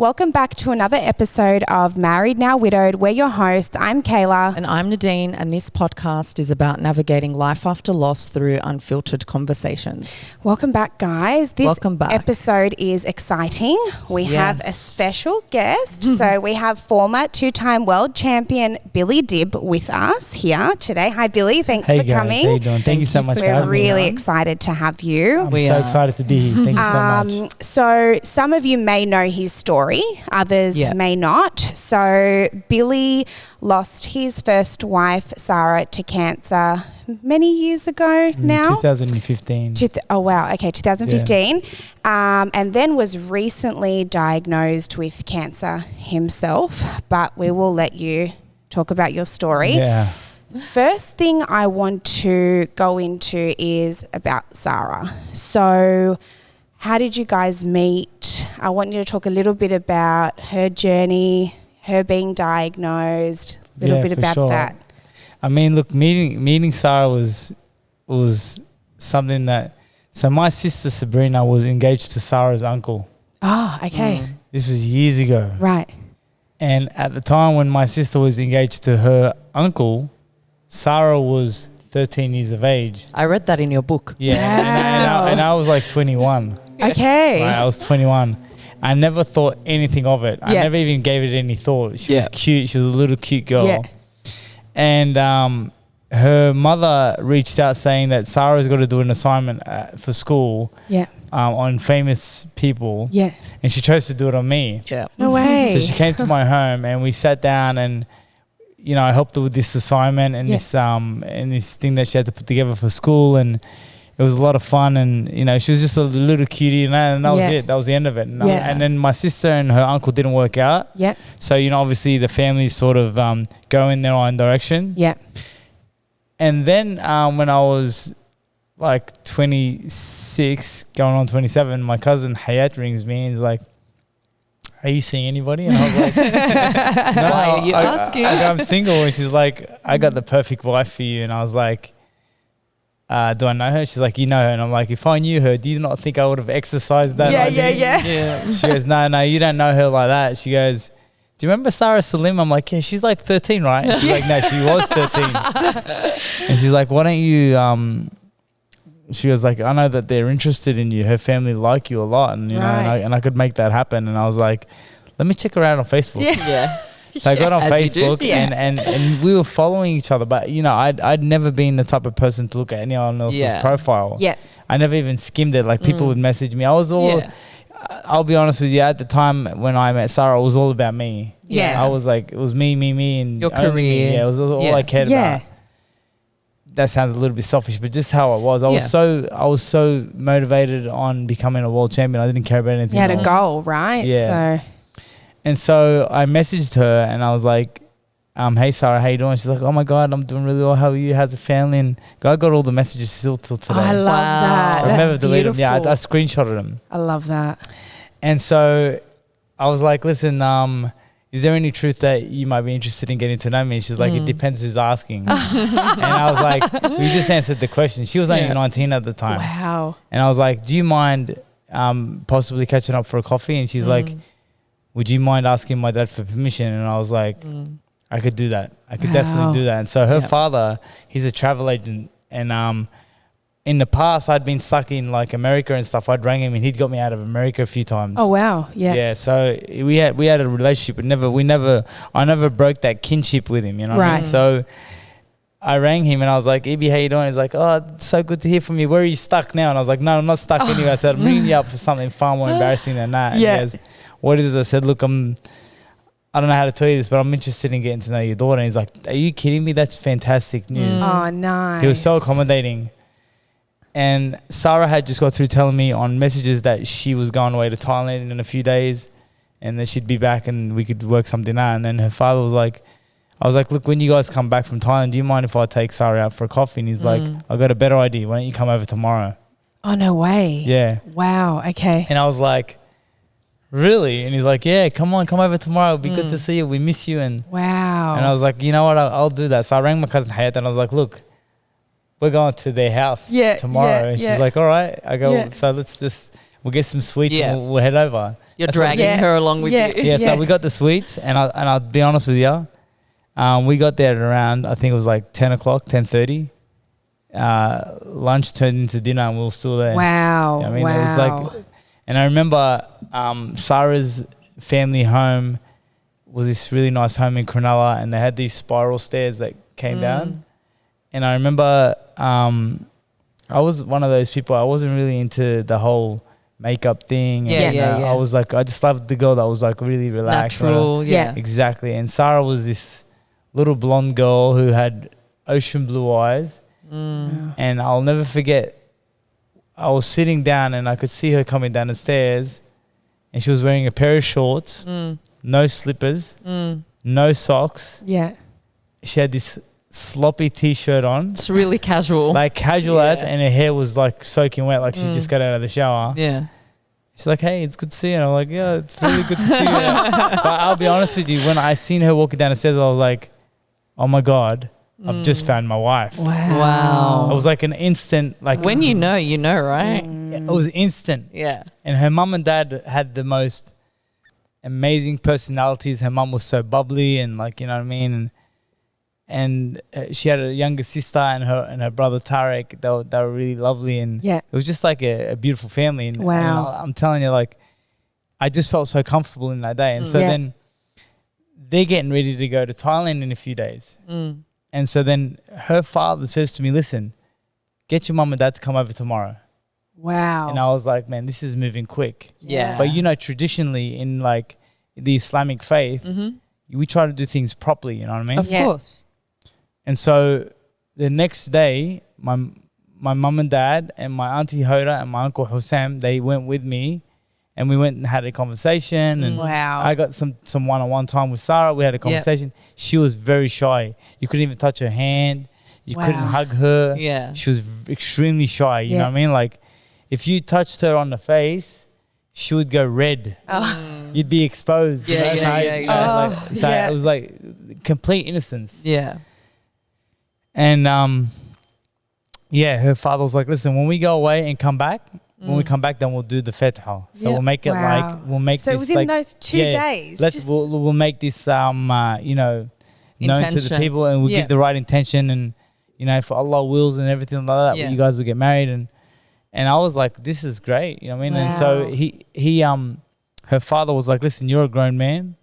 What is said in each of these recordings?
Welcome back to another episode of Married Now Widowed. We're your hosts. I'm Kayla. And I'm Nadine, and this podcast is about navigating life after loss through unfiltered conversations. Welcome back, guys. This Welcome back. episode is exciting. We have a special guest. So we have former two-time world champion Billy Dib with us here today. Hi, Billy. Thanks for coming. How you doing? Thank you so much for having me. We're really excited to have you. I'm so excited to be here. Thank you so much. So some of you may know his story, others may not. So Billy lost his first wife, Sarah, to cancer many years ago now. 2015. 2015. And then was recently diagnosed with cancer himself. But we will let you talk about your story. Yeah. First thing I want to go into is about Sarah. So how did you guys meet? I want you to talk a little bit about her journey, her being diagnosed, a little bit about that. I mean, look, meeting Sarah was something that. So my sister Sabrina was engaged to Sarah's uncle. Oh, okay. This was years ago. Right. And at the time when my sister was engaged to her uncle, Sarah was 13 years of age. I read that in your book. Yeah. Wow. And I was like 21. Okay. Right, I was 21. I never thought anything of it. I never even gave it any thought. She was cute. She was a little cute girl. Yeah. And her mother reached out saying that Sarah's got to do an assignment for school on famous people. Yeah. And she chose to do it on me. Yeah. No way. So she came to my home and we sat down and, you know, I helped her with this assignment and this thing that she had to put together for school, and it was a lot of fun. And, you know, she was just a little cutie, and that was it. That was the end of it. And then my sister and her uncle didn't work out. Yeah. So, you know, obviously the families sort of go in their own direction. Yeah. And then when I was like 26, going on 27, my cousin Hayat rings me and is like, "Are you seeing anybody?" And I was like, "No, why are you asking?" I'm single. And she's like, "I got the perfect wife for you." And I was like, "Do I know her?" She's like, "You know her." And I'm like, "If I knew her, do you not think I would have exercised that idea?" Yeah. She goes, No, you don't know her like that. She goes, "Do you remember Sarah Salim?" I'm like, "Yeah, she's like 13, right?" And she's like, "No, she was 13. And she's like, "Why don't you?" She was like, "I know that they're interested in you. Her family like you a lot, and you know, and I could make that happen." And I was like, "Let me check her out on Facebook." Yeah. So I got on Facebook and we were following each other, but you know, I'd never been the type of person to look at anyone else's profile. Yeah. I never even skimmed it. Like people would message me. I was all. I'll be honest with you. At the time when I met Sarah, it was all about me. Yeah. I was like, it was me, and your only career. me. Yeah, it was all I cared about. That sounds a little bit selfish, but just how I was. I was so motivated on becoming a world champion. I didn't care about anything. You had else. a goal, right? Yeah. And so I messaged her and I was like, "Hey Sarah, how you doing?" She's like, "Oh my God, I'm doing really well. How are you? How's the family?" And I got all the messages still till today. I love that. I've never deleted beautiful. them. Yeah, I screenshotted them. I love that. And so I was like, "Listen, is there any truth that you might be interested in getting to know me?" She's like, "It depends who's asking." And I was like, we just answered the question. She was only 19 at the time. Wow. And I was like, "Do you mind possibly catching up for a coffee?" And she's like, "Would you mind asking my dad for permission?" And I was like, "I could do that. I could definitely do that." And so her father, he's a travel agent. And in the past, I'd been stuck in like America and stuff. I'd rang him and he'd got me out of America a few times. Oh, wow. Yeah. Yeah. So we had a relationship, but I never broke that kinship with him, you know what I mean? So I rang him and I was like, "EB, how you doing?" He's like, "Oh, it's so good to hear from you. Where are you stuck now?" And I was like, "No, I'm not stuck anywhere." I said, "I'm ringing you up for something far more embarrassing than that." And he goes, "What is it?" I said, "Look, I don't know how to tell you this, but I'm interested in getting to know your daughter." And he's like, "Are you kidding me? That's fantastic news." Oh, nice. He was so accommodating. And Sarah had just got through telling me on messages that she was going away to Thailand in a few days and that she'd be back and we could work something out. And then her father was like, I was like, "Look, when you guys come back from Thailand, do you mind if I take Sarah out for a coffee?" And he's like, "I got a better idea. Why don't you come over tomorrow?" Oh, no way. Yeah. Wow. Okay. And I was like, "Really?" And he's like, "Yeah, come over tomorrow. It'll be good to see you. We miss you." And wow. And I was like, "You know what? I'll do that." So I rang my cousin Hayat and I was like, "Look, we're going to their house tomorrow." And she's like, "All right." I go, "So let's just we'll get some sweets Yeah. and we'll head over. You're That's what- dragging her along with you. Yeah, so we got the sweets, and I'll be honest with you, we got there at around, I think it was like 10 o'clock, 10:30. Lunch turned into dinner, and we were still there. Wow. You know what I mean, wow. it was like, and I remember Sarah's family home was this really nice home in Cronulla, and they had these spiral stairs that came down. And I remember I was one of those people. I wasn't really into the whole makeup thing. And, I was like, I just loved the girl that was like really relaxed. Natural, yeah. Exactly. And Sarah was this little blonde girl who had ocean blue eyes. And I'll never forget, I was sitting down and I could see her coming down the stairs, and she was wearing a pair of shorts, no slippers, no socks. Yeah. She had this sloppy t-shirt on. It's really casual. Like casual as, and her hair was like soaking wet, like she just got out of the shower. Yeah. She's like, hey, it's good to see you. And I'm like, yeah, it's really good to see you. But I'll be honest with you, when I seen her walking down the stairs, I was like, oh my God, I've just found my wife. Wow. It was like an instant, like When you know, right? it was instant. Yeah. And her mum and dad had the most amazing personalities. Her mum was so bubbly and like, you know what I mean? And she had a younger sister and her brother Tarek. They were really lovely, and it was just like a beautiful family. And, Wow. and I'm telling you, like, I just felt so comfortable in that day. And so then they're getting ready to go to Thailand in a few days. And so then her father says to me, listen, get your mum and dad to come over tomorrow. Wow. And I was like, man, this is moving quick. Yeah. But you know, traditionally in like the Islamic faith, we try to do things properly, you know what I mean? Of course. And so the next day, my mum and dad and my auntie Hoda and my uncle Hussam, they went with me, and we went and had a conversation. And I got some one-on-one time with Sarah. We had a conversation. She was very shy. You couldn't even touch her hand. You couldn't hug her. Yeah. She was extremely shy. You know what I mean? Like, if you touched her on the face, she would go red. You'd be exposed. Yeah, you know? So it was like complete innocence. Yeah. And her father was like, listen, when we go away and come back, when we come back, then we'll do the fetha. So we'll make it like, we'll make so this. it was in like, those 2 days. We'll make this, you know, known to the people, and we'll give the right intention, and, you know, for Allah wills and everything like that, you guys will get married. And I was like, this is great. You know what I mean? And so he her father was like, listen, you're a grown man.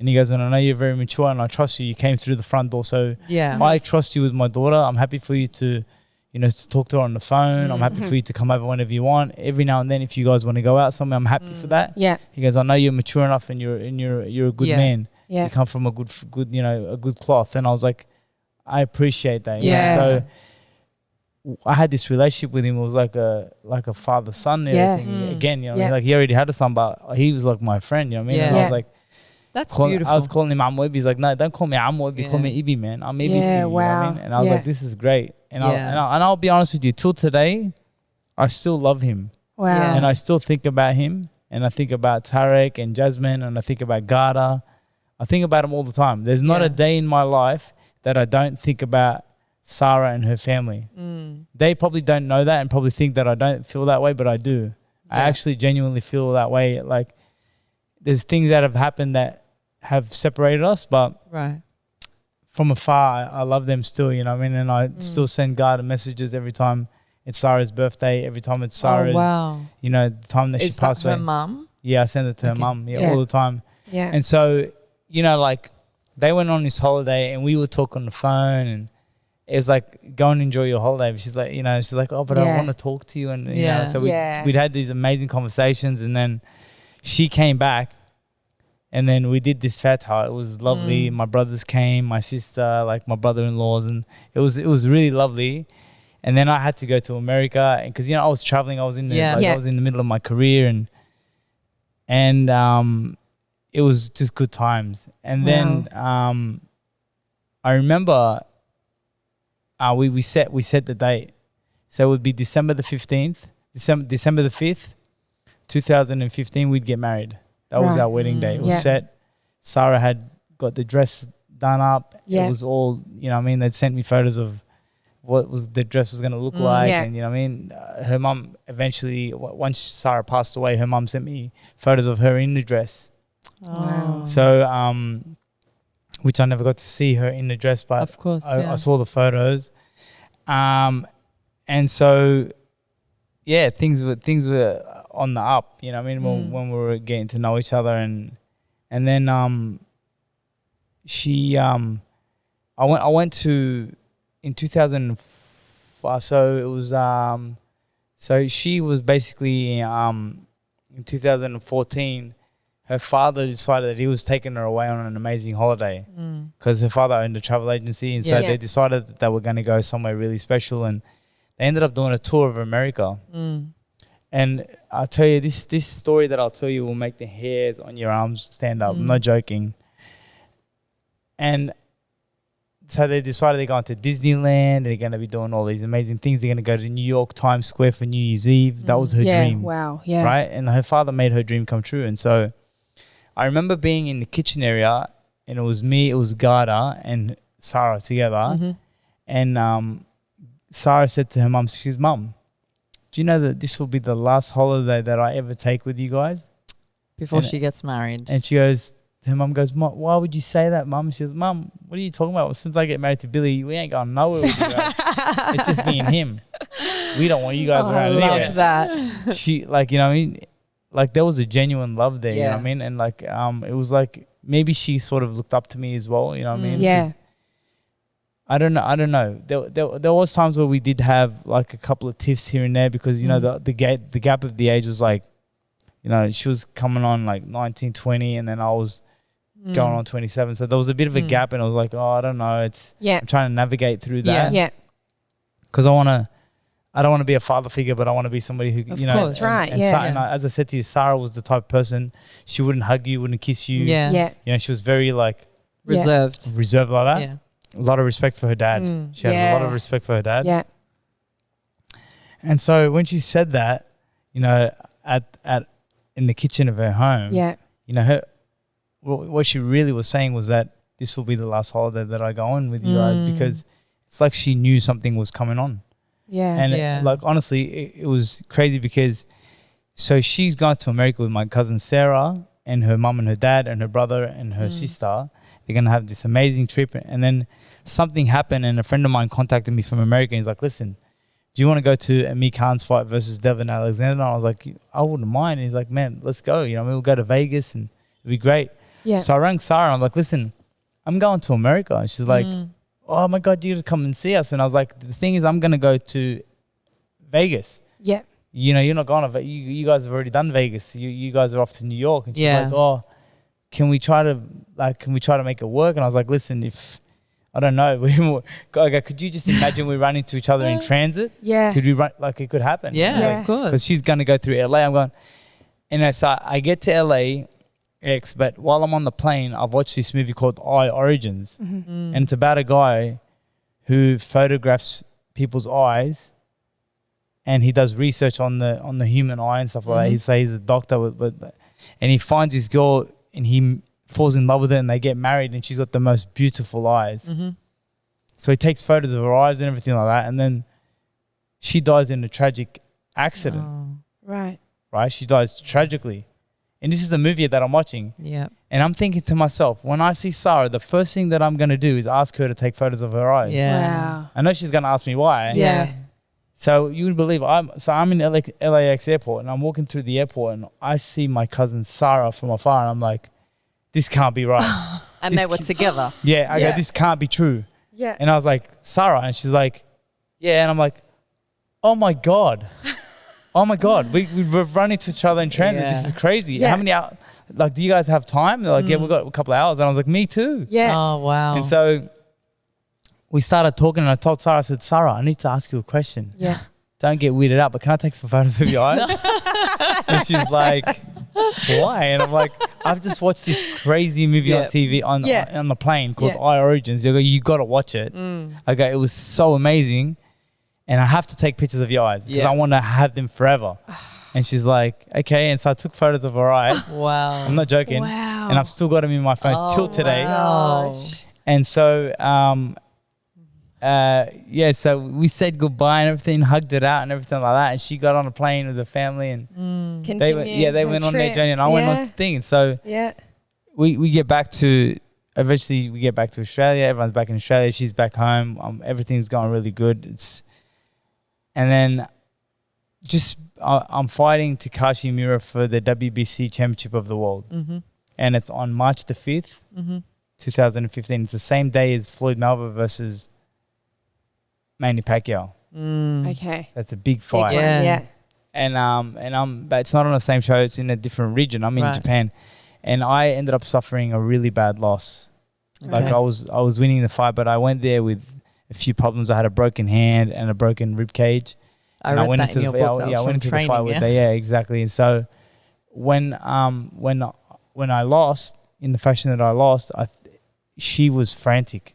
And he goes, and I know you're very mature, and I trust you. You came through the front door. So I trust you with my daughter. I'm happy for you to, you know, to talk to her on the phone. I'm happy for you to come over whenever you want. Every now and then, if you guys want to go out somewhere, I'm happy for that. Yeah. He goes, I know you're mature enough, and you're a good man. Yeah. You come from a good, you know, a good cloth. And I was like, I appreciate that. Yeah. You know? So I had this relationship with him. It was like a father-son thing. Again, you know, what I mean? Like, he already had a son, but he was like my friend. You know what I mean? And I was like, that's beautiful. I was calling him Amweb. He's like, no, don't call me Amweb. Call me Ibi, man. I'm Ibi to you. You know what I mean? And I was like, this is great. And I'll be honest with you, till today, I still love him. Wow. Yeah. And I still think about him. And I think about Tarek and Jasmine. And I think about Garda. I think about them all the time. There's not a day in my life that I don't think about Sarah and her family. They probably don't know that and probably think that I don't feel that way, but I do. I actually genuinely feel that way. Like, there's things that have happened that have separated us, but from afar, I love them still, you know what I mean? And I still send Garda messages every time it's Sarah's birthday, every time it's Sarah's, you know, the time that she passed away. Is that her mum? Yeah, I send it to her mum, all the time. Yeah. And so, you know, like, they went on this holiday and we would talk on the phone, and it was like, go and enjoy your holiday. But she's like, you know, she's like, oh, but I want to talk to you. And, you know, so we'd had these amazing conversations, and then she came back. And then we did this fatha. It was lovely. My brothers came, my sister, like my brother-in-laws, and it was really lovely. And then I had to go to America, and because, you know, I was traveling. I was in I was in the middle of my career, and it was just good times. And then I remember we set the date, so it would be December the 15th, December the 5th, 2015. We'd get married. That was our wedding day. It was set. Sarah had got the dress done up. It was all, you know what I mean? They'd sent me photos of what was the dress was going to look like. Yeah. And, you know what I mean? Her mum eventually, once Sarah passed away, her mum sent me photos of her in the dress. Wow. So, which I never got to see her in the dress, but Of course, I saw the photos. And so, yeah, things were on the up, you know what I mean? When we were getting to know each other, and then I went to in 2005. So it was so she was basically in 2014. Her father decided that he was taking her away on an amazing holiday because her father owned a travel agency, and so they decided that they were going to go somewhere really special, and they ended up doing a tour of America. And I'll tell you, this story that I'll tell you will make the hairs on your arms stand up. I'm not joking. And so they decided they're going to Disneyland. They're going to be doing all these amazing things. They're going to go to New York, Times Square for New Year's Eve. That was her dream. Wow. Yeah. Right? And her father made her dream come true. And so I remember being in the kitchen area, and it was me, it was Garda and Sarah together. And Sarah said to her mum, she goes, "Mum, do you know that this will be the last holiday that I ever take with you guys?" Before she gets married. And she goes, her mum goes, "Why would you say that, Mum?" She goes, "Mum, what are you talking about? Well, since I get married to Billy, we ain't going nowhere with you guys. It's just me and him. We don't want you guys around anyway." I love that. She, like, you know what I mean? Like, there was a genuine love there, you know what I mean? And like, it was like, maybe she sort of looked up to me as well, you know what I mean? Yeah. 'Cause I don't know. There was times where we did have like a couple of tiffs here and there because, you know, the gap of the age was like, you know, she was coming on like 19, 20, and then I was going on 27. So there was a bit of a gap, and I was like, oh, I don't know. I'm trying to navigate through that. Yeah. Because I don't want to be a father figure, but I want to be somebody who, Of you know. course. That's right, And yeah. and as I said to you, Sarah was the type of person, she wouldn't hug you, wouldn't kiss you. Yeah. You know, she was very like Reserved. reserved like that. Yeah. A lot of respect for her dad. She had a lot of respect for her dad. Yeah. And so when she said that, you know, at in the kitchen of her home, Yeah. you know, what she really was saying was that this will be the last holiday that I go on with you guys, because it's like she knew something was coming on. Yeah. And like, honestly, it was crazy because so she's gone to America with my cousin Sarah and her mum and her dad and her brother and her sister. They're going to have this amazing trip. And then something happened, and a friend of mine contacted me from America. And he's like, "Listen, do you want to go to Amir Khan's fight versus Devin Alexander?" And I was like, "I wouldn't mind." And he's like, "Man, let's go. You know, we'll go to Vegas and it'll be great." Yeah. So I rang Sarah. I'm like, "Listen, I'm going to America." And she's like, "Oh my God, you got to come and see us." And I was like, "The thing is, I'm going to go to Vegas. Yeah. You know, you're not going to you guys have already done Vegas. You guys are off to New York." And she's like, "Oh, can we try to make it work?" And I was like, "Listen, if I don't know, could you just imagine we run into each other in transit? Yeah. Could we run, like, it could happen?" Yeah, of course. Because she's going to go through LA. I'm going, and so I get to LAX, but while I'm on the plane, I've watched this movie called Eye Origins, and it's about a guy who photographs people's eyes, and he does research on the human eye and stuff like that. He says he's a doctor, and he finds this girl, and he falls in love with her, and they get married, and she's got the most beautiful eyes. So he takes photos of her eyes and everything like that, and then she dies in a tragic accident. Right. Right? She dies tragically. And this is the movie that I'm watching. Yeah. And I'm thinking to myself, when I see Sarah, the first thing that I'm going to do is ask her to take photos of her eyes. Yeah. Wow. I know she's going to ask me why. Yeah. So you would believe, I'm in LAX airport, and I'm walking through the airport, and I see my cousin Sarah from afar, and I'm like, this can't be right. And they were together. Yeah, I go, this can't be true. Yeah. And I was like, Sarah, and she's like, yeah, and I'm like, oh my God. Oh my God, we've run into each other in transit. Yeah. This is crazy. Yeah. How many hours? Like, do you guys have time? They're like, yeah, we've got a couple of hours. And I was like, me too. Yeah. Oh, wow. And so we started talking, and I told Sarah, I said, Sarah, I need to ask you a question. Yeah. Don't get weirded out, but can I take some photos of your eyes? And she's like, why? And I'm like, I've just watched this crazy movie on TV on the plane called Eye Origins. You got to watch it. Okay, it was so amazing. And I have to take pictures of your eyes because I want to have them forever. And she's like, okay. And so I took photos of her eyes. Wow. I'm not joking. Wow. And I've still got them in my phone till today. Wow. And so so we said goodbye and everything, hugged it out and everything like that. And she got on a plane with her family and they went on their journey and I went on to thing. So we get back to, eventually we get back to Australia. Everyone's back in Australia. She's back home. Everything's going really good. And then I'm fighting Takashi Miura for the WBC Championship of the World. And it's on March the 5th, 2015. It's the same day as Floyd Mayweather versus Manny Pacquiao. Okay. That's a big fight. Yeah. But it's not on the same show. It's in a different region. I'm in Japan. And I ended up suffering a really bad loss. Okay. Like I was winning the fight, but I went there with a few problems. I had a broken hand and a broken rib cage. I went into the fight with that. Yeah, exactly. And so when I lost in the fashion that I lost, she was frantic.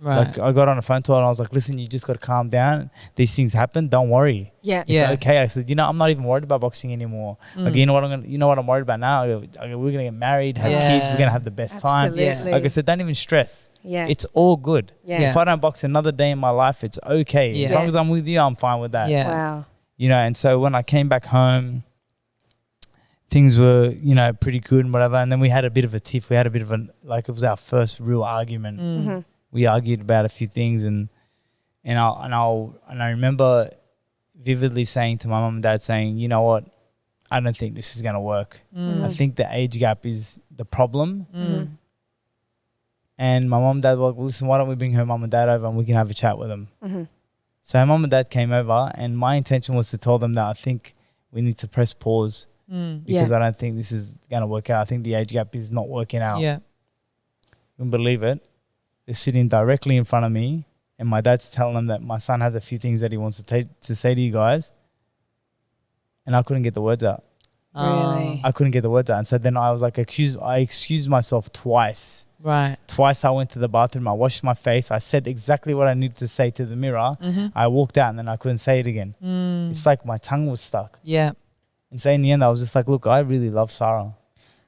Right. Like I got on the phone to her and I was like, "Listen, you just got to calm down. These things happen. Don't worry. It's okay." I said, "I'm not even worried about boxing anymore. Like, you know what I'm worried about now? We're gonna get married, have kids. We're gonna have the best time. Like I said, don't even stress. It's all good. If I don't box another day in my life, it's okay. As long as I'm with you, I'm fine with that. Wow. And so when I came back home, things were, pretty good and whatever. And then we had a bit of a tiff. We had a bit of it was our first real argument. We argued about a few things, and I remember vividly saying to my mum and dad, saying, "You know what? I don't think this is gonna work. I think the age gap is the problem." And my mum and dad were like, "Well, listen, why don't we bring her mum and dad over and we can have a chat with them?" So her mum and dad came over, and my intention was to tell them that I think we need to press pause because I don't think this is gonna work out. I think the age gap is not working out. You wouldn't believe it. They're sitting directly in front of me, and my dad's telling them that my son has a few things that he wants to say to you guys, and I couldn't get the words out. Really? I couldn't get the words out, and so then I was like, I excused myself twice. Right. Twice I went to the bathroom. I washed my face. I said exactly what I needed to say to the mirror. I walked out, and then I couldn't say it again. It's like my tongue was stuck. Yeah. And so in the end, I was just like, look, I really love Sarah.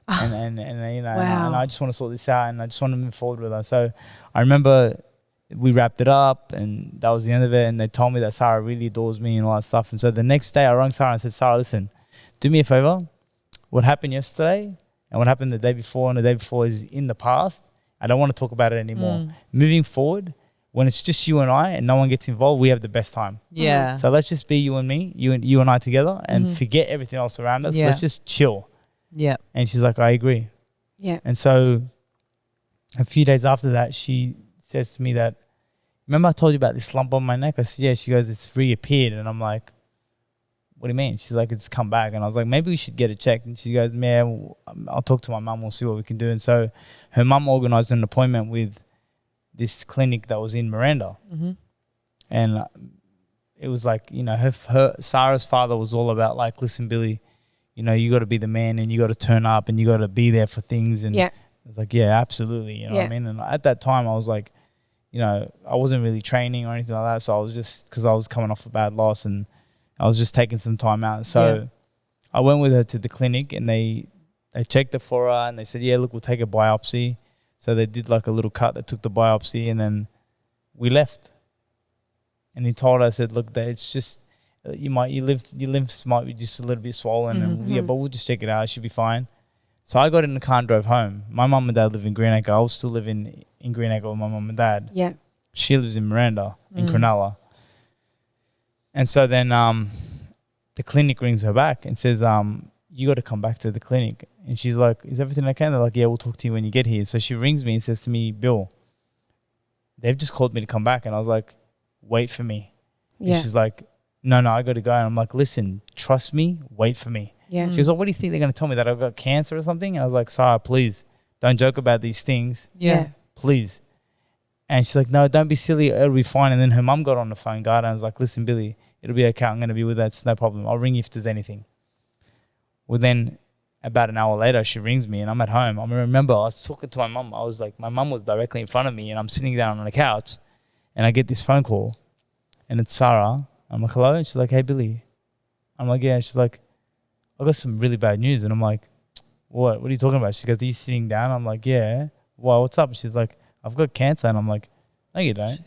And and I just want to sort this out, and I just want to move forward with her. So I remember we wrapped it up, and that was the end of it. And they told me that Sarah really adores me and all that stuff. And so the next day I rang Sarah and said, "Sarah, listen, do me a favor. What happened yesterday and what happened the day before and the day before is in the past. I don't want to talk about it anymore. Moving forward, when it's just you and I and no one gets involved, we have the best time. Yeah. So let's just be you and me, you and I together, and forget everything else around us. Let's just chill." Yeah. And she's like, "I agree." Yeah. And so a few days after that, she says to me that, "Remember I told you about this lump on my neck?" I said, "Yeah." She goes, "It's reappeared." And I'm like, "What do you mean?" She's like, "It's come back." And I was like, "Maybe we should get it checked." And she goes, "Man, I'll talk to my mum. We'll see what we can do." And so her mum organized an appointment with this clinic that was in Miranda. And it was like, her Sarah's father was all about like, "Listen, Billy, you got to be the man and you got to turn up and you got to be there for things." And I was like, "Yeah, absolutely." You know what I mean? And at that time I was like, I wasn't really training or anything like that. So I was just, because I was coming off a bad loss and I was just taking some time out. So I went with her to the clinic, and they checked it for her, and they said, "Yeah, look, we'll take a biopsy." So they did like a little cut that took the biopsy, and then we left. And he told her, I said, "Look, it's just, your lymphs might be just a little bit swollen, and but we'll just check it out. It should be fine." So I got in the car and drove home. My mum and dad live in Greenacre. I was still living in Greenacre with my mum and dad. Yeah. She lives in Miranda, in Cronulla. And so then the clinic rings her back and says, "You got to come back to the clinic." And she's like, "Is everything okay?" And they're like, "Yeah, we'll talk to you when you get here." So she rings me and says to me, "Bill, they've just called me to come back." And I was like, "Wait for me." And she's like, No, I got to go. And I'm like, "Listen, trust me, wait for me." Yeah. She goes, "What do you think they're going to tell me, that I've got cancer or something?" And I was like, "Sarah, please, don't joke about these things. Yeah. Please." And she's like, "No, don't be silly. It'll be fine." And then her mum got on the phone, guard, and I was like, "Listen, Billy, it'll be okay. I'm going to be with her. It's no problem. I'll ring you if there's anything." Well, then about an hour later, she rings me and I'm at home. I remember I was talking to my mum. I was like, my mum was directly in front of me and I'm sitting down on the couch and I get this phone call and it's Sarah. I'm like, "Hello?" And she's like, "Hey, Billy." I'm like, "Yeah." And she's like, "I got some really bad news." And I'm like, What are you talking about?" She goes, "Are you sitting down?" I'm like, "Yeah." "Why, what's up?" And she's like, "I've got cancer." And I'm like, "No, you don't."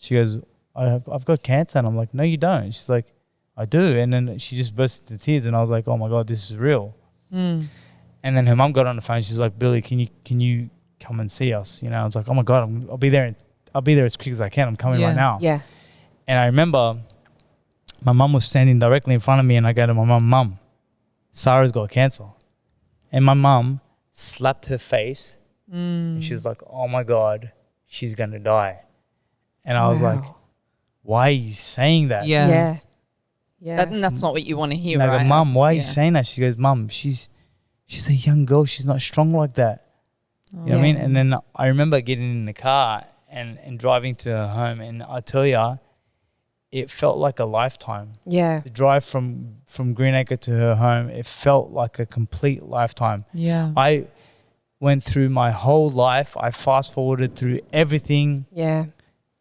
She goes, I've got cancer. And I'm like, no, you don't. She's like, I do. And then she just burst into tears, and I was like, oh my God, this is real. Mm. And then her mum got on the phone. She's like, Billy, can you come and see us? You know, I was like, oh my God, I'll be there. I'll be there as quick as I can. I'm coming right now. Yeah. And I remember my mum was standing directly in front of me, and I go to my mum, Sarah's got cancer. And my mum slapped her face, and she was like, oh my God, she's going to die. And I was like, why are you saying that? Yeah. Yeah. That's not what you want to hear, And I right? go, Mum, why are you saying that? She goes, Mum, she's a young girl. She's not strong like that. You know what I mean? And then I remember getting in the car and driving to her home. And I tell you, it felt like a lifetime. Yeah. The drive from Greenacre to her home, it felt like a complete lifetime. Yeah. I went through my whole life. I fast forwarded through everything. Yeah.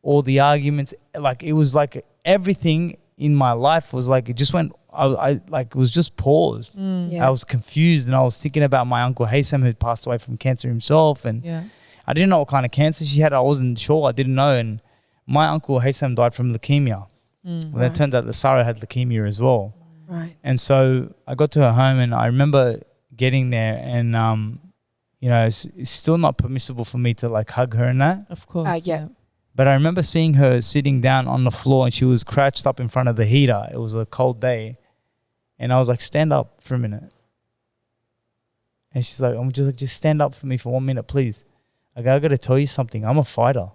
All the arguments. Like, it was like everything in my life was like, it just went, I like, it was just paused. Yeah. I was confused, and I was thinking about my uncle Haysam, who'd passed away from cancer himself. And I didn't know what kind of cancer she had. I wasn't sure. I didn't know. And my uncle Haysam died from leukemia. Well, it turned out that Sarah had leukemia as well. Right. And so I got to her home, and I remember getting there, and you know, it's still not permissible for me to like hug her and that. Of course. Yeah. But I remember seeing her sitting down on the floor, and she was crouched up in front of the heater. It was a cold day. And I was like, stand up for a minute. And she's like, just stand up for me for 1 minute, please. I got to tell you something. I'm a fighter.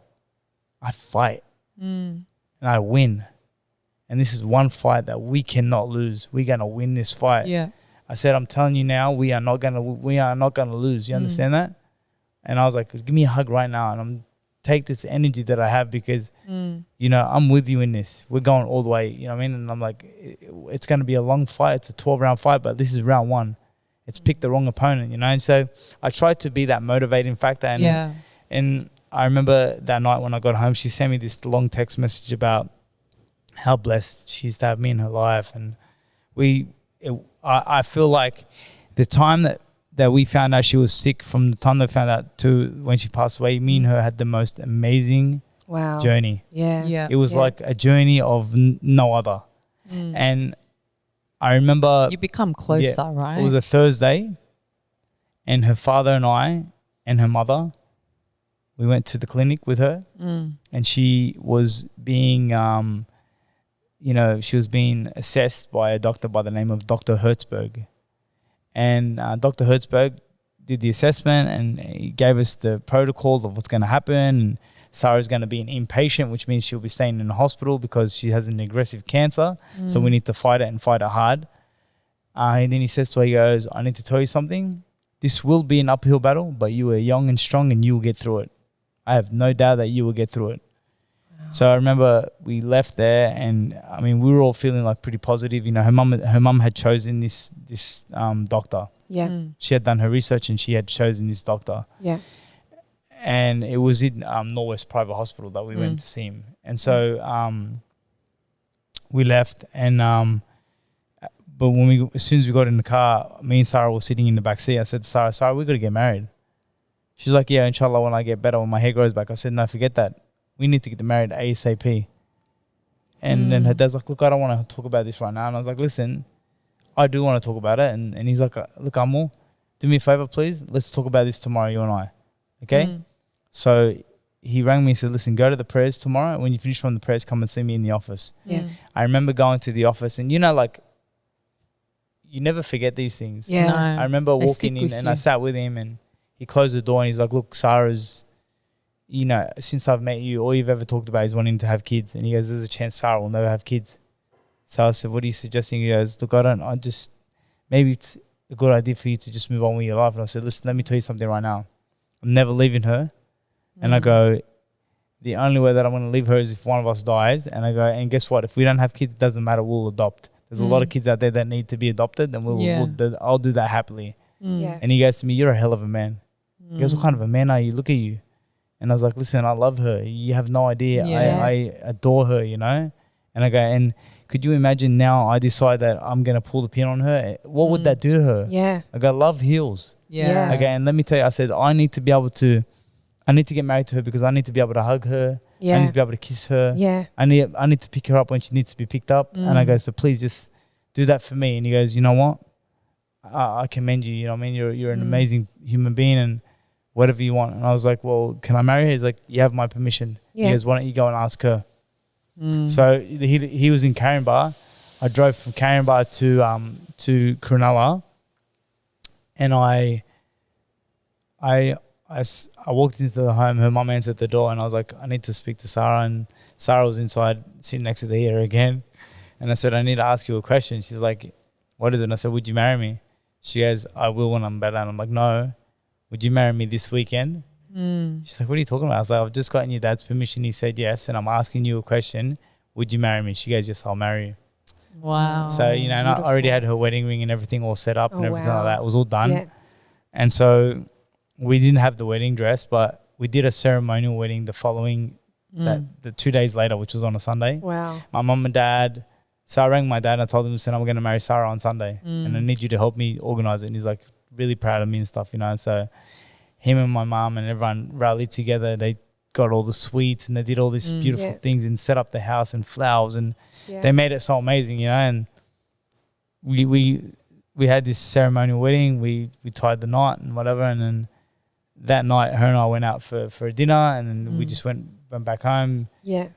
I fight. And I win. And this is one fight that we cannot lose. We're going to win this fight. Yeah. I said, I'm telling you now, we are not going to lose. You understand that? And I was like, give me a hug right now. And I'm take this energy that I have, because, you know, I'm with you in this. We're going all the way, you know what I mean? And I'm like, it's going to be a long fight. It's a 12-round fight, but this is round one. It's pick the wrong opponent, you know? And so I tried to be that motivating factor. And I remember that night when I got home, she sent me this long text message about how blessed she is to have me in her life. And I feel like the time that we found out she was sick, from the time they found out to when she passed away, me and her had the most amazing journey. Yeah. It was like a journey of no other. And I remember... You become closer, right? It was a Thursday, and her father and I and her mother, we went to the clinic with her, and she was being, she was being assessed by a doctor by the name of Dr. Hertzberg. And Dr. Hertzberg did the assessment, and he gave us the protocol of what's going to happen. And Sarah's going to be an inpatient, which means she'll be staying in the hospital because she has an aggressive cancer. So we need to fight it and fight it hard. And then he says to her, he goes, I need to tell you something. This will be an uphill battle, but you are young and strong, and you will get through it. I have no doubt that you will get through it. So I remember we left there, and I mean, we were all feeling like pretty positive. You know, her mum had chosen this doctor. Yeah. She had done her research, and she had chosen this doctor. Yeah. And it was in Norwest Private Hospital that we went to see him. And so we left, and but as soon as we got in the car, me and Sarah were sitting in the back seat. I said to Sarah, we got to get married. She's like, yeah, inshallah, when I get better, when my hair grows back. I said, no, forget that. We need to get married ASAP. And then her dad's like, look, I don't want to talk about this right now. And I was like, listen, I do want to talk about it. And he's like, look, Amul, do me a favor, please. Let's talk about this tomorrow, you and I. Okay? So he rang me and said, listen, go to the prayers tomorrow. When you finish from the prayers, come and see me in the office. Yeah. I remember going to the office, and you know, like, you never forget these things. Yeah. No, I remember walking in, and I sat with him, and he closed the door, and he's like, look, Sarah's, you know, since I've met you, all you've ever talked about is wanting to have kids. And he goes, there's a chance Sarah will never have kids. So I said, what are you suggesting? He goes, look, maybe it's a good idea for you to just move on with your life. And I said, listen, let me tell you something right now. I'm never leaving her. And I go, the only way that I'm going to leave her is if one of us dies. And I go, and guess what? If we don't have kids, it doesn't matter. We'll adopt. There's a lot of kids out there that need to be adopted, and I'll do that happily. Yeah. And he goes to me, you're a hell of a man. He goes, what kind of a man are you? Look at you. And I was like, listen, I love her. You have no idea. Yeah. I adore her, you know? And I go, and could you imagine now I decide that I'm going to pull the pin on her? What would that do to her? Yeah. I go, love heals. Yeah. Okay, and let me tell you, I said, I need to be able to I need to get married to her because I need to be able to hug her. I need to be able to kiss her. Yeah. I need to pick her up when she needs to be picked up. And I go, so please just do that for me. And he goes, you know what? I commend you. You know what I mean? You're an amazing human being and whatever you want. And I was like, well, can I marry her? He's like, you have my permission. Yeah. He goes, why don't you go and ask her? So he was in Caringbah. I drove from Caringbah to Cronulla, and I walked into the home. Her mum answered the door, and I was like, I need to speak to Sarah. And Sarah was inside, sitting next to the heater again. And I said, I need to ask you a question. She's like, what is it? And I said, would you marry me? She goes, I will when I'm better. And I'm like, no. Would you marry me this weekend? She's like, what are you talking about? I was like, I've just gotten your dad's permission. He said yes, and I'm asking you a question. Would you marry me? She goes, yes, I'll marry you. Wow. So, you know, and I already had her wedding ring and everything all set up and everything like that. It was all done. Yeah. And so we didn't have the wedding dress, but we did a ceremonial wedding the following, the 2 days later, which was on a Sunday. Wow. My mum and dad, so I rang my dad and I told him, listen, I'm going to marry Sarah on Sunday and I need you to help me organize it. And he's like really proud of me and stuff, you know. So him and my mum and everyone rallied together. They got all the sweets and they did all these beautiful things and set up the house and flowers and they made it so amazing, you know. And we had this ceremonial wedding. We tied the knot and whatever, and then that night her and I went out for a dinner, and then we just went back home. Yeah.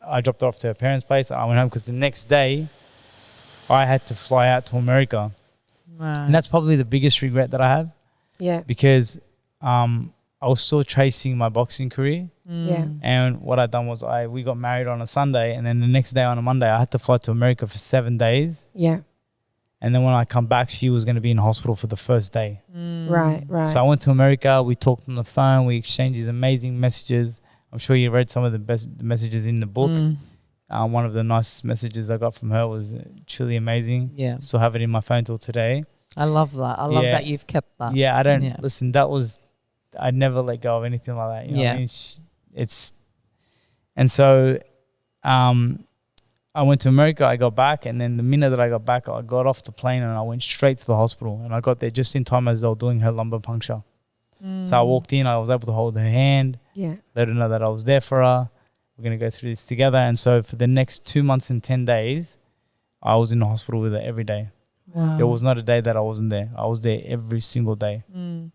I dropped her off to her parents' place. I went home because the next day I had to fly out to America. Wow. And that's probably the biggest regret that I have. Yeah. Because I was still chasing my boxing career. Yeah. And what I'd done was we got married on a Sunday, and then the next day on a Monday I had to fly to America for 7 days. Yeah. And then when I come back, she was going to be in hospital for the first day. Right. So I went to America. We talked on the phone. We exchanged these amazing messages. I'm sure you read some of the best messages in the book. One of the nicest messages I got from her was truly amazing. Yeah. Still have it in my phone till today. I love that. I love that you've kept that. Yeah, I don't listen. I'd never let go of anything like that. You know what I mean? And so, I went to America. I got back, and then the minute that I got back, I got off the plane and I went straight to the hospital. And I got there just in time as they were doing her lumbar puncture. So I walked in. I was able to hold her hand. Yeah. Let her know that I was there for her. We're gonna go through this together. And so for the next 2 months and 10 days, I was in the hospital with her every day. Wow. There was not a day that I wasn't there. I was there every single day. And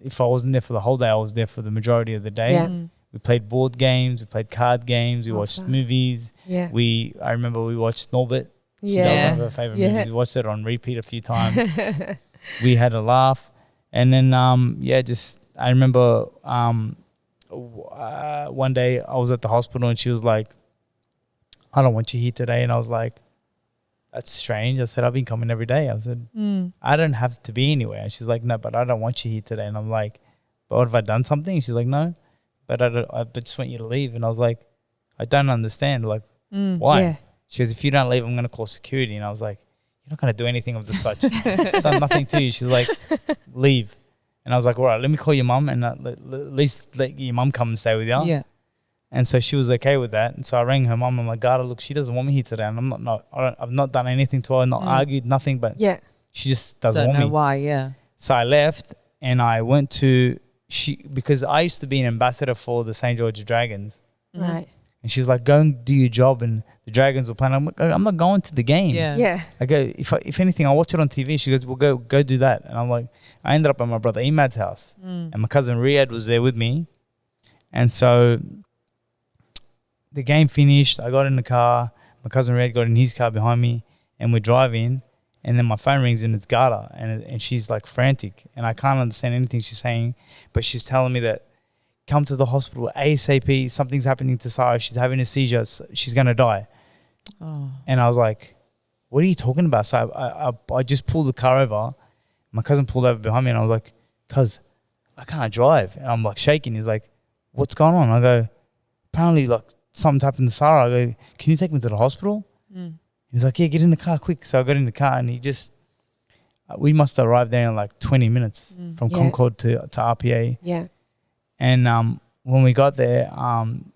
if I wasn't there for the whole day, I was there for the majority of the day. Yeah. We played board games. We played card games. We watched movies. Yeah. I remember we watched Snorbit. Yeah. That was one of her favorite movies. We watched it on repeat a few times. We had a laugh. And then, I remember one day I was at the hospital and she was like, I don't want you here today. And I was like, that's strange. I said, I've been coming every day. I said, I don't have to be anywhere. And she's like, no, but I don't want you here today. And I'm like, but what have I done something? She's like, no, but I just want you to leave. And I was like, I don't understand. Like, why? Yeah. She goes, if you don't leave, I'm going to call security. And I was like, you're not going to do anything of the such. I've done nothing to you. She's like, leave. And I was like, all right, let me call your mum and at least let your mum come and stay with you. Yeah. And so she was okay with that. And so I rang her mum. I'm like, God, look, she doesn't want me here today. And I've not done anything to her, not argued, nothing, but she just doesn't want me. Don't know why, yeah. So I left and I went to, because I used to be an ambassador for the St. George Dragons. Right. And she was like, go and do your job. And the Dragons were playing. I'm like, I'm not going to the game. Yeah. Yeah. I go, if anything, I'll watch it on TV. She goes, well, go do that. And I'm like, I ended up at my brother Emad's house. And my cousin Riyadh was there with me. And so the game finished. I got in the car. My cousin Riyadh got in his car behind me. And we're driving. And then my phone rings and it's Gada. And she's like frantic. And I can't understand anything she's saying. But she's telling me that, come to the hospital ASAP. Something's happening to Sarah. She's having a seizure. She's going to die. Oh. And I was like, what are you talking about? So I just pulled the car over. My cousin pulled over behind me and I was like, cuz I can't drive. And I'm like shaking. He's like, what's going on? I go, apparently like something's happened to Sarah. I go, can you take me to the hospital? He's like, yeah, get in the car quick. So I got in the car and we must have arrived there in like 20 minutes from Concord to RPA. Yeah. And when we got there,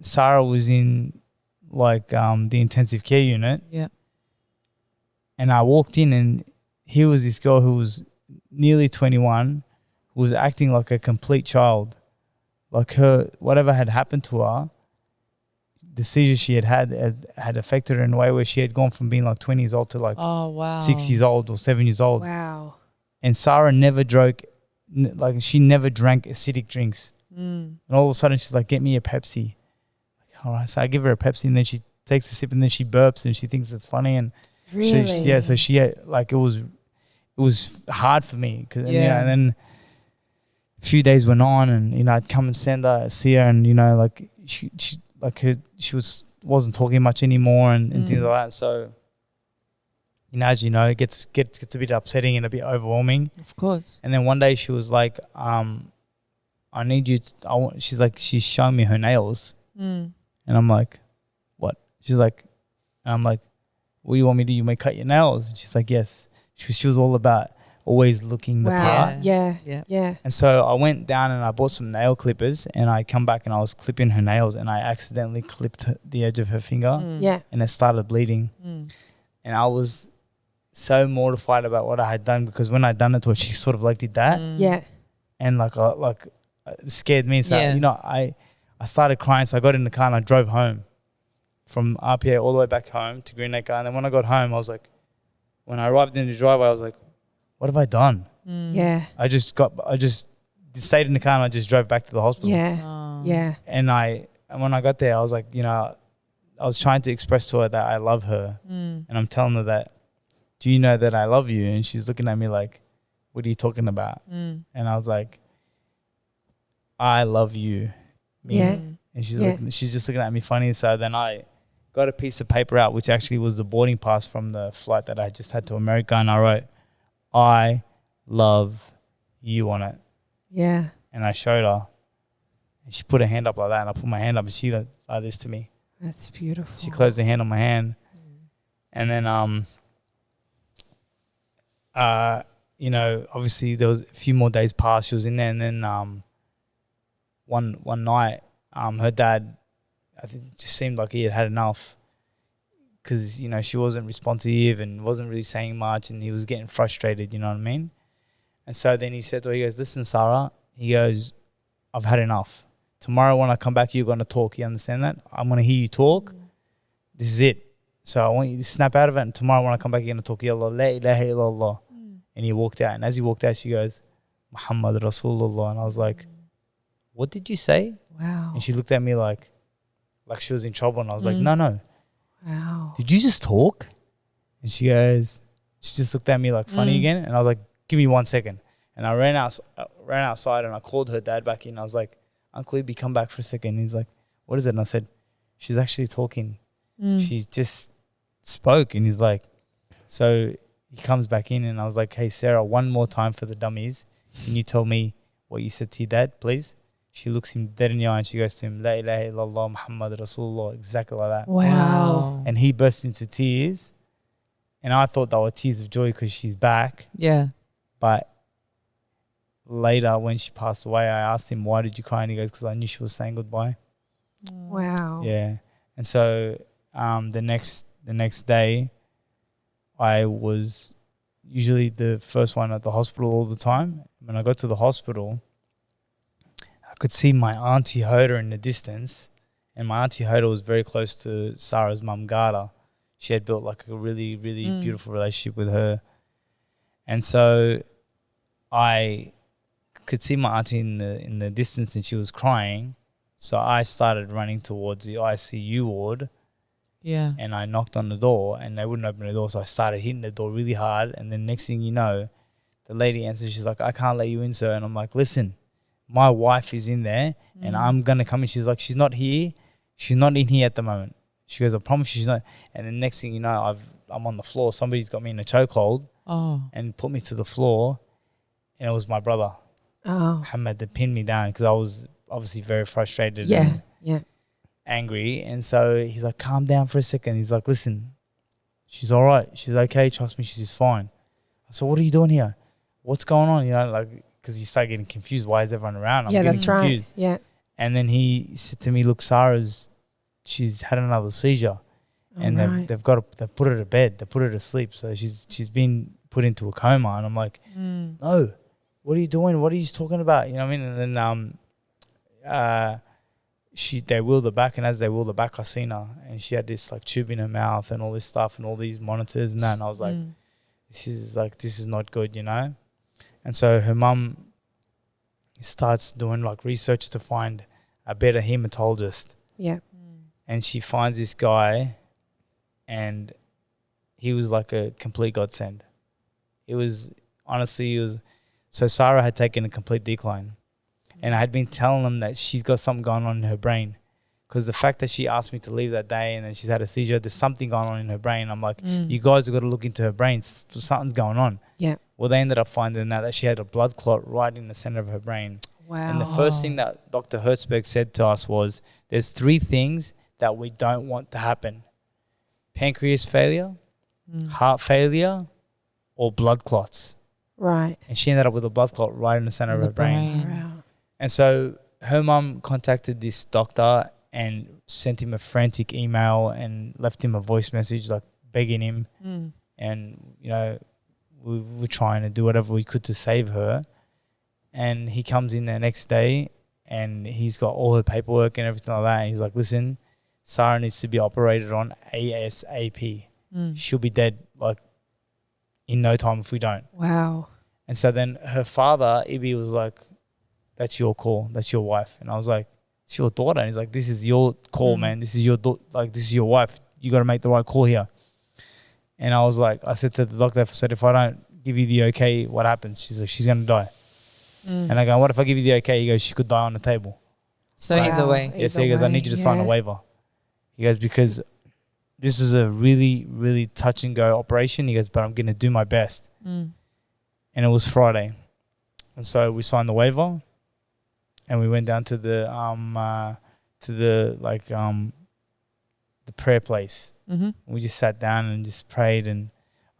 Sarah was in like the intensive care unit. Yeah. And I walked in and here was this girl who was nearly 21 who was acting like a complete child. like her, whatever had happened to her, the seizure she had affected her in a way where she had gone from being like 20 years old to like 6 years old or 7 years old. Wow. And Sarah never she never drank acidic drinks. And all of a sudden she's like, get me a Pepsi. Like, all right. So I give her a Pepsi and then she takes a sip and then she burps and she thinks it's funny. And Really? so she had, like, it was hard for me. And then a few days went on and, you know, I'd come and see her and, you know, like she wasn't talking much anymore and things like that. So, you know, as you know, it gets a bit upsetting and a bit overwhelming. Of course. And then one day she was like, I need you to, she's like, she's showing me her nails. And I'm like, what? She's like, and I'm like, what do you want me to do? You may cut your nails? And she's like, yes. She was all about always looking the part. Yeah. And so I went down and I bought some nail clippers and I come back and I was clipping her nails and I accidentally clipped the edge of her finger. Yeah. And it started bleeding. And I was so mortified about what I had done because when I'd done it to her, she sort of like did that. Yeah. And it scared me. So, you know, I started crying. So I got in the car and I drove home from RPA all the way back home to Greenacre. And then when I got home, I was like, when I arrived in the driveway, I was like, what have I done? Yeah. I just stayed in the car and I just drove back to the hospital. Yeah. Yeah. And when I got there, I was like, you know, I was trying to express to her that I love her. And I'm telling her that, do you know that I love you? And she's looking at me like, what are you talking about? And I was like, I love you. Me. Yeah. And she's just looking at me funny. So then I got a piece of paper out, which actually was the boarding pass from the flight that I just had to America. And I wrote, I love you on it. Yeah. And I showed her. And she put her hand up like that. And I put my hand up and she like this to me. That's beautiful. She closed her hand on my hand. And then, you know, obviously there was a few more days passed. She was in there. And then one night, her dad, I think it just seemed like he had enough because, you know, she wasn't responsive and wasn't really saying much and he was getting frustrated, you know what I mean? And so then he said to her, he goes, listen, Sarah, he goes, I've had enough. Tomorrow when I come back, you're going to talk. You understand that? I'm going to hear you talk. This is it. So I want you to snap out of it. And tomorrow when I come back, you're going to talk. Ya Allah, la ilaha illallah. And he walked out. And as he walked out, she goes, Muhammad Rasulullah. And I was like, what did you say? Wow. And she looked at me like she was in trouble. And I was like, no. Wow. Did you just talk? And she goes, she just looked at me like funny again. And I was like, give me 1 second. And I ran outside and I called her dad back in. I was like, Uncle Ibi, come back for a second. And he's like, what is it? And I said, she's actually talking. She just spoke. And he's like, so he comes back in and I was like, hey, Sarah, one more time for the dummies. Can you tell me what you said to your dad, please? She looks him dead in the eye and she goes to him, La ilaha illallah Muhammad Rasulullah, exactly like that. Wow. And he burst into tears. And I thought they were tears of joy because she's back. Yeah. But later when she passed away, I asked him, why did you cry? And he goes, because I knew she was saying goodbye. Wow. Yeah. And so the next day, I was usually the first one at the hospital all the time. When I got to the hospital, I could see my auntie Hoda in the distance, and my auntie Hoda was very close to Sarah's mum, Garda. She had built like a really, really beautiful relationship with her. And so I could see my auntie in the distance and she was crying. So I started running towards the ICU ward. Yeah. And I knocked on the door and they wouldn't open the door. So I started hitting the door really hard. And then next thing you know, the lady answers, she's like, I can't let you in, sir. And I'm like, listen, my wife is in there and I'm going to come in. She's like, she's not here. She's not in here at the moment. She goes, I promise you she's not. And then next thing you know, I'm on the floor. Somebody's got me in a chokehold and put me to the floor. And it was my brother, Muhammad, that pinned me down because I was obviously very frustrated and angry. And so he's like, calm down for a second. He's like, listen, she's all right. She's okay. Trust me, she's fine. I said, what are you doing here? What's going on? You know, like, because you start getting confused. Why is everyone around? I'm getting that's confused. right. Yeah. And then he said to me, look, she's had another seizure. And they've put her to bed. They put her to sleep. So she's been put into a coma. And I'm like, no, what are you doing? What are you talking about? You know what I mean? And then they wheeled her back, and as they wheeled her back, I seen her, and she had this like tube in her mouth and all this stuff and all these monitors and that, and I was like, this is not good, you know. And so her mum starts doing like research to find a better hematologist. Yeah. And she finds this guy, and he was like a complete godsend. So Sarah had taken a complete decline, and I had been telling them that she's got something going on in her brain, because the fact that she asked me to leave that day and then she's had a seizure, there's something going on in her brain. I'm like, you guys have got to look into her brain. Something's going on. Yeah. Well, they ended up finding out that she had a blood clot right in the center of her brain. Wow. And the first thing that Dr. Hertzberg said to us was, there's 3 things that we don't want to happen: pancreas failure, heart failure, or blood clots. Right. And she ended up with a blood clot right in the center of her brain. Wow. And so her mum contacted this doctor and sent him a frantic email and left him a voice message, like begging him. And, you know, we were trying to do whatever we could to save her. And he comes in the next day, and he's got all her paperwork and everything like that. And he's like, listen, Sarah needs to be operated on ASAP. She'll be dead like in no time if we don't. Wow. And so then her father, Ibi, was like, that's your call. That's your wife. And I was like, it's your daughter. And he's like, this is your call, man. This is your this is your wife. You got to make the right call here. And I was like, I said to the doctor, I said, if I don't give you the okay, what happens? She's like, she's going to die. And I go, what if I give you the okay? He goes, she could die on the table. So either way. Yeah, so he goes, I need you to sign a waiver. He goes, because this is a really, really touch and go operation. He goes, but I'm going to do my best. And it was Friday. And so we signed the waiver, and we went down to the prayer place. We just sat down and just prayed and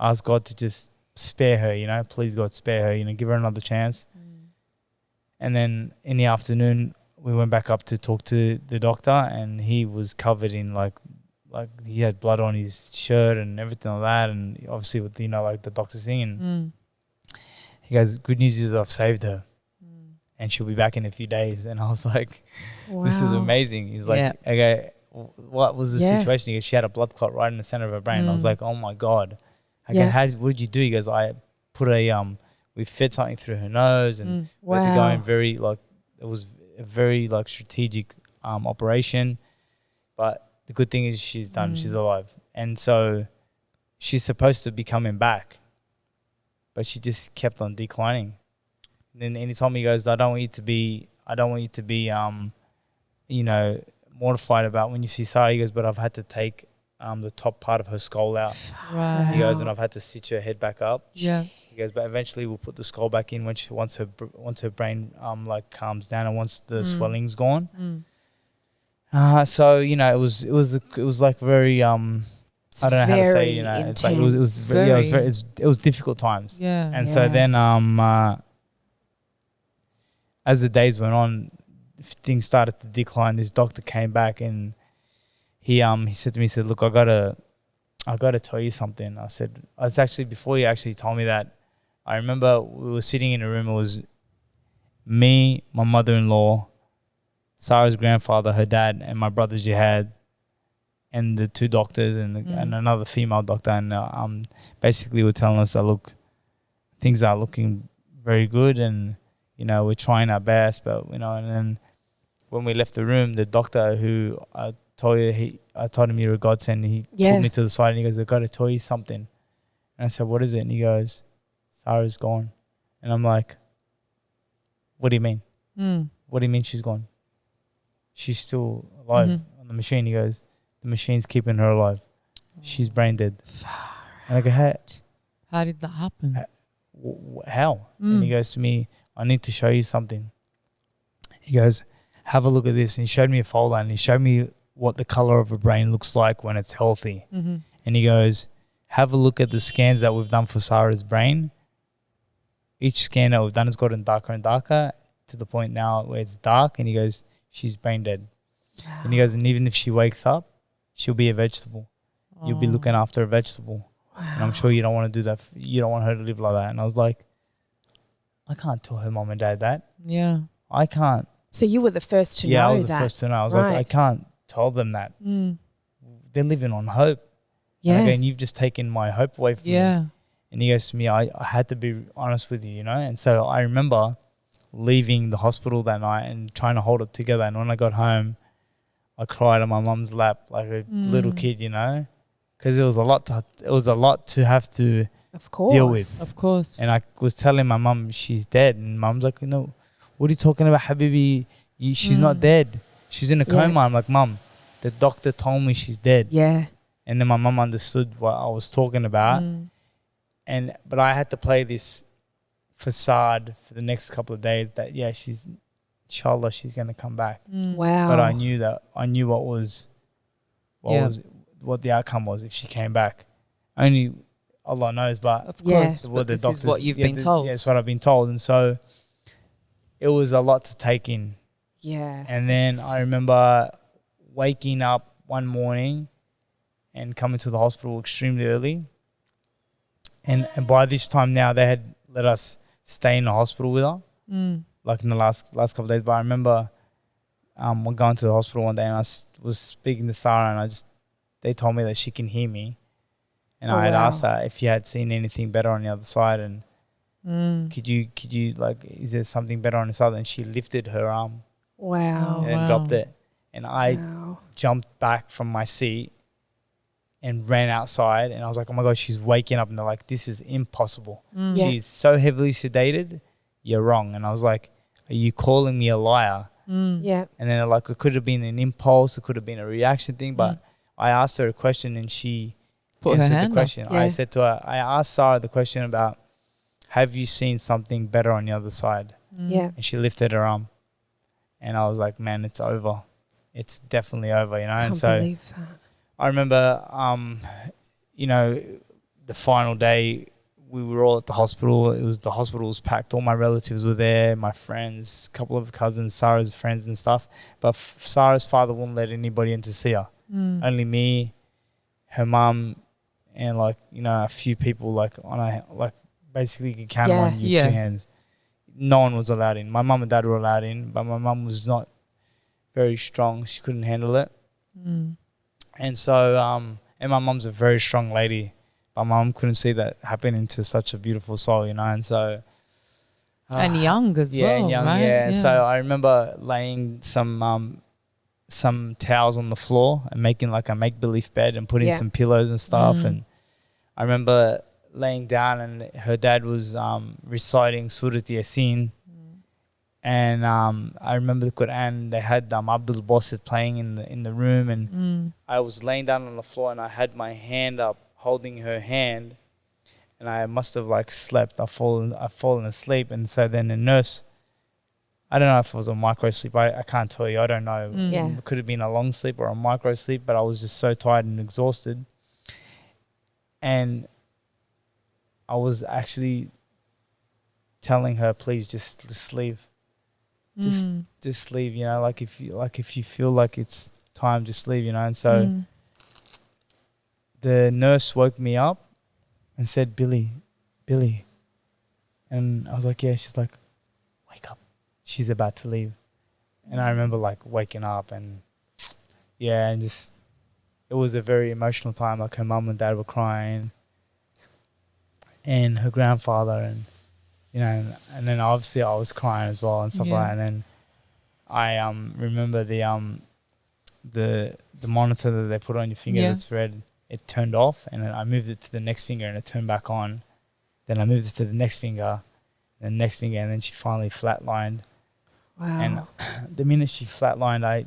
asked God to just spare her, you know, please God, spare her, you know, give her another chance. And then in the afternoon, we went back up to talk to the doctor, and he was covered in like he had blood on his shirt and everything like that. And obviously with, you know, like the doctor's thing. And he goes, good news is I've saved her, and she'll be back in a few days. And I was like, this is amazing. He's like, okay, what was the situation? He goes, she had a blood clot right in the center of her brain. I was like, oh my God. I go, what did you do? He goes, I put we fed something through her nose, and we had to go in very, like, it was a very, like, strategic operation. But the good thing is she's done, she's alive. And so she's supposed to be coming back, but she just kept on declining. And then anytime he goes, I don't want you to be, you know, mortified about when you see Sarah. He goes, but I've had to take the top part of her skull out. Right. He goes, and I've had to stitch her head back up. Yeah. He goes, but eventually we'll put the skull back in once her brain like calms down and once the swelling's gone. So you know, it was like very I don't know how to say, you know, it's like it was difficult times. Yeah. And so then as the days went on, things started to decline. This doctor came back, and he said to me, he said, look, I gotta tell you something. I said, it's actually before he actually told me that, I remember we were sitting in a room. It was me, my mother-in-law, Sarah's grandfather, her dad, and my brother Jihad, and the 2 doctors and another female doctor. And basically were telling us that, look, things are looking very good, and, you know, we're trying our best. But, you know, and then when we left the room, the doctor who I told him you're a godsend, he pulled me to the side and he goes, I've got to tell you something. And I said, what is it? And he goes, Sarah's gone. And I'm like, what do you mean? What do you mean she's gone? She's still alive on the machine. He goes, the machine's keeping her alive. She's brain dead. And I go, how did that happen? How? And he goes to me, I need to show you something. He goes, have a look at this. And he showed me a folder, and he showed me what the color of a brain looks like when it's healthy. And he goes, have a look at the scans that we've done for Sarah's brain. Each scan that we've done has gotten darker and darker to the point now where it's dark. And he goes, she's brain dead. Wow. And he goes, and even if she wakes up, she'll be a vegetable. You'll be looking after a vegetable. Wow. And I'm sure you don't want to do that. You don't want her to live like that. And I was like, I can't tell her mom and dad that. Yeah. I can't So you were the first to know that. Yeah, I was the first to know. I was like, I can't tell them that. They're living on hope. Yeah. And again, you've just taken my hope away from me. And he goes to me, I had to be honest with you, you know? And so I remember leaving the hospital that night and trying to hold it together. And when I got home, I cried on my mum's lap like a little kid, you know? Because it was a lot to have to deal with. Of course. And I was telling my mum she's dead. And mum's like, no, what are you talking about, Habibi? She's not dead. She's in a coma. I'm like, Mum, the doctor told me she's dead. Yeah. And then my mum understood what I was talking about. But I had to play this facade for the next couple of days that, inshallah, she's going to come back. Wow. But I knew what the outcome was if she came back. Only Allah knows, but of course, what this is what you've been told. Yeah, it's what I've been told. And so it was a lot to take in. Yeah. And then I remember waking up one morning and coming to the hospital extremely early. And by this time now, they had let us stay in the hospital with her, like in the last couple of days. But I remember we're going to the hospital one day and I was speaking to Sarah and they told me that she can hear me. And I had asked her if you had seen anything better on the other side and could you like, is there something better on the side? And she lifted her arm. Wow. And dropped it. And I jumped back from my seat and ran outside. And I was like, oh my God, she's waking up. And they're like, this is impossible. She's so heavily sedated. You're wrong. And I was like, are you calling me a liar? Yeah. And then they're like, it could have been an impulse. It could have been a reaction thing. But I asked her a question and she answered the question. I said to her, I asked Sarah the question about, have you seen something better on the other side? Yeah. And she lifted her arm. And I was like, man, it's over. It's definitely over, you know. Can't and so believe that. I remember, you know, the final day we were all at the hospital. The hospital was packed. All my relatives were there, my friends, a couple of cousins, Sarah's friends and stuff. But Sarah's father wouldn't let anybody in to see her. Only me, her mum, and like, you know, a few people basically you could count them on your two hands. No one was allowed in. My mum and dad were allowed in, but my mum was not very strong. She couldn't handle it. And so, and my mum's a very strong lady, but my mum couldn't see that happening to such a beautiful soul, you know. And so, and young as well, and young, right? And so I remember laying some towels on the floor and making like a make-believe bed and putting some pillows and stuff. And I remember laying down and her dad was reciting Surat Yasin. And I remember the Quran, they had Abdul Basit playing in the room, and I was laying down on the floor and I had my hand up holding her hand, and I must have like slept. I've fallen asleep. And so then the nurse, I don't know if it was a micro sleep, I can't tell you, I don't know. It could have been a long sleep or a micro sleep, but I was just so tired and exhausted. And I was actually telling her, please just leave. Just leave, you know, like if you feel like it's time, just leave, you know. And so the nurse woke me up and said, Billy. And I was like, yeah. She's like, wake up. She's about to leave. And I remember like waking up and and just, it was a very emotional time. Like her mum and dad were crying and her grandfather, and you know, and then obviously I was crying as well and stuff like that. And then I remember the monitor that they put on your finger that's red, it turned off, and then I moved it to the next finger and it turned back on. Then I moved it to the next finger, and then she finally flatlined. Wow. And the minute she flatlined, I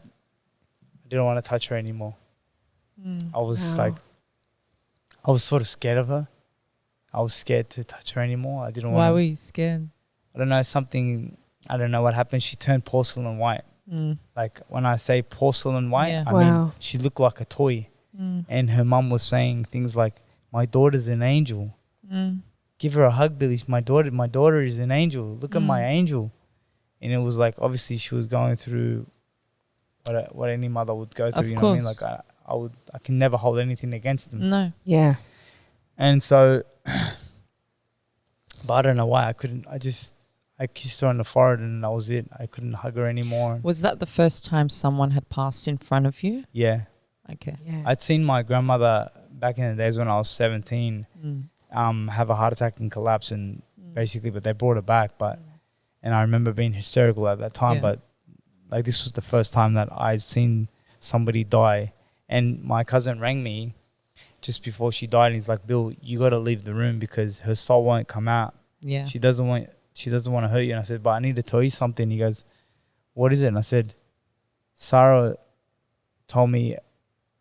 didn't want to touch her anymore. I was like, I was sort of scared of her. I was scared to touch her anymore. I didn't want. Why were you scared? I don't know, I don't know what happened. She turned porcelain white. Like when I say porcelain white, I mean she looked like a toy. And her mum was saying things like, my daughter's an angel. Give her a hug, Billy. My daughter is an angel. Look at my angel. And it was like, obviously she was going through what any mother would go through. Of you know course. what I mean? Like I can never hold anything against them. No. Yeah. And so, but I don't know why I I kissed her on the forehead and that was it. I couldn't hug her anymore. Was that the first time someone had passed in front of you? Yeah. Okay. Yeah. I'd seen my grandmother back in the days when I was 17 have a heart attack and collapse, and basically, but they brought her back. And I remember being hysterical at that time, but like this was the first time that I'd seen somebody die. And my cousin rang me just before she died, and he's like, Bill, you got to leave the room because her soul won't come out. Yeah. She doesn't want to hurt you. And I said, but I need to tell you something. He goes, what is it? And I said, Sarah told me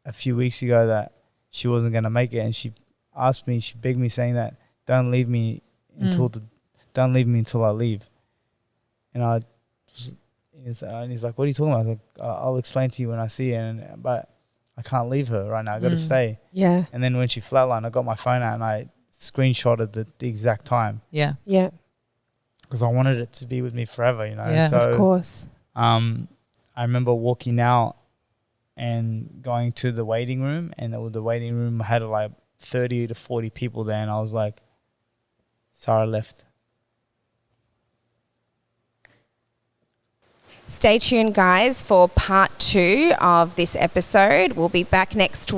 a few weeks ago that she wasn't going to make it. And she asked me, she begged me saying that, don't leave me until I leave. And he's like, what are you talking about? I was like, I'll explain to you when I see her. But I can't leave her right now. I got to stay. Yeah. And then when she flatlined, I got my phone out and I screenshotted the exact time. Yeah. Yeah. Because I wanted it to be with me forever, you know. Yeah, so, of course. I remember walking out and going to the waiting room, and the waiting room had like 30 to 40 people there, and I was like, Sarah left. Stay tuned, guys, for part 2 of this episode. We'll be back next week.